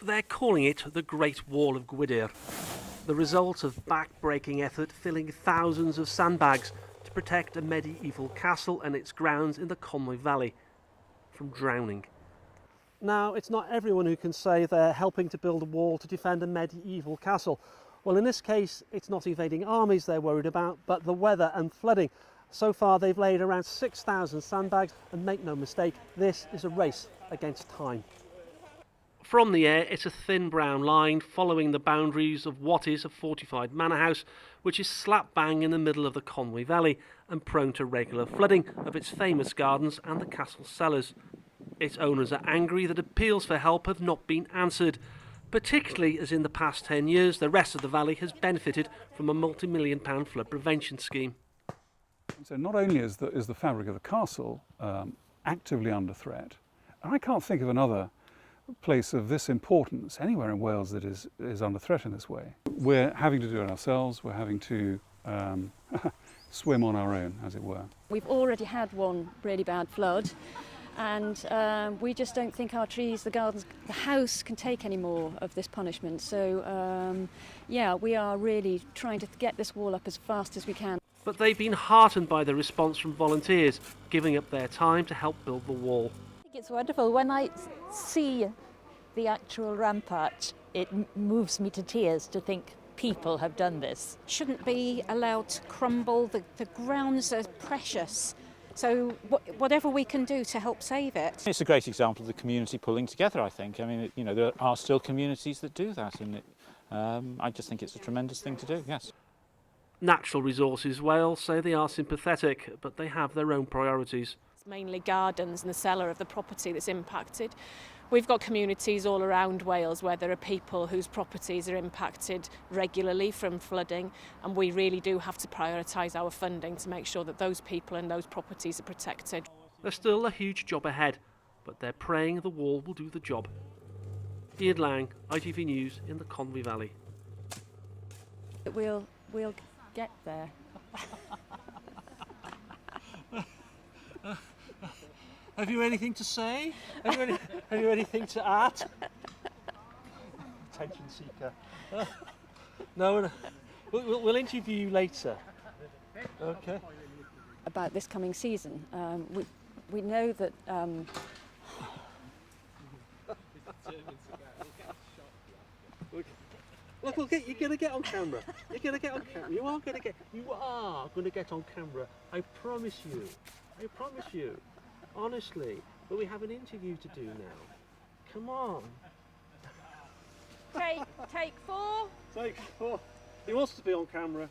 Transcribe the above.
They're calling it the Great Wall of Gwydir, the result of back-breaking effort filling thousands of sandbags to protect a medieval castle and its grounds in the Conwy Valley from drowning. Now, it's not everyone who can say they're helping to build a wall to defend a medieval castle. Well, in this case, it's not invading armies they're worried about, but the weather and flooding. So far, they've laid around 6,000 sandbags, and make no mistake, this is a race against time. From the air, it's a thin brown line following the boundaries of what is a fortified manor house, which is slap bang in the middle of the Conwy Valley and prone to regular flooding of its famous gardens and the castle cellars. Its owners are angry that appeals for help have not been answered, particularly as in the past 10 years the rest of the valley has benefited from a multi-million-pound flood prevention scheme. So not only is the fabric of the castle actively under threat, and I can't think of another place of this importance anywhere in Wales that is under threat in this way. We're having to do it ourselves, we're having to swim on our own, as it were. We've already had one really bad flood, and we just don't think our trees, the gardens, the house can take any more of this punishment. So yeah, we are really trying to get this wall up as fast as we can. But they've been heartened by the response from volunteers, giving up their time to help build the wall. I think it's wonderful. When I see the actual rampart, it moves me to tears to think people have done this. Shouldn't be allowed to crumble. The grounds are precious. So whatever we can do to help save it. It's a great example of the community pulling together, I think. I mean, you know, there are still communities that do that, and I just think it's a tremendous thing to do, yes. Natural Resources Wales say they are sympathetic, but they have their own priorities. It's mainly gardens and the cellar of the property that's impacted. We've got communities all around Wales where there are people whose properties are impacted regularly from flooding, and we really do have to prioritise our funding to make sure that those people and those properties are protected. There's still a huge job ahead, but they're praying the wall will do the job. Ian Lang, ITV News in the Conwy Valley. We'll get there. Have you anything to say? Have you anything to add? Attention seeker. No. We'll interview you later. Okay. About this coming season, we know that Look, you're going to get on camera. You're going to get on camera. You are going to get on camera. I promise you. Honestly. But we have an interview to do now. Come on. Take 4. Take 4. He wants to be on camera.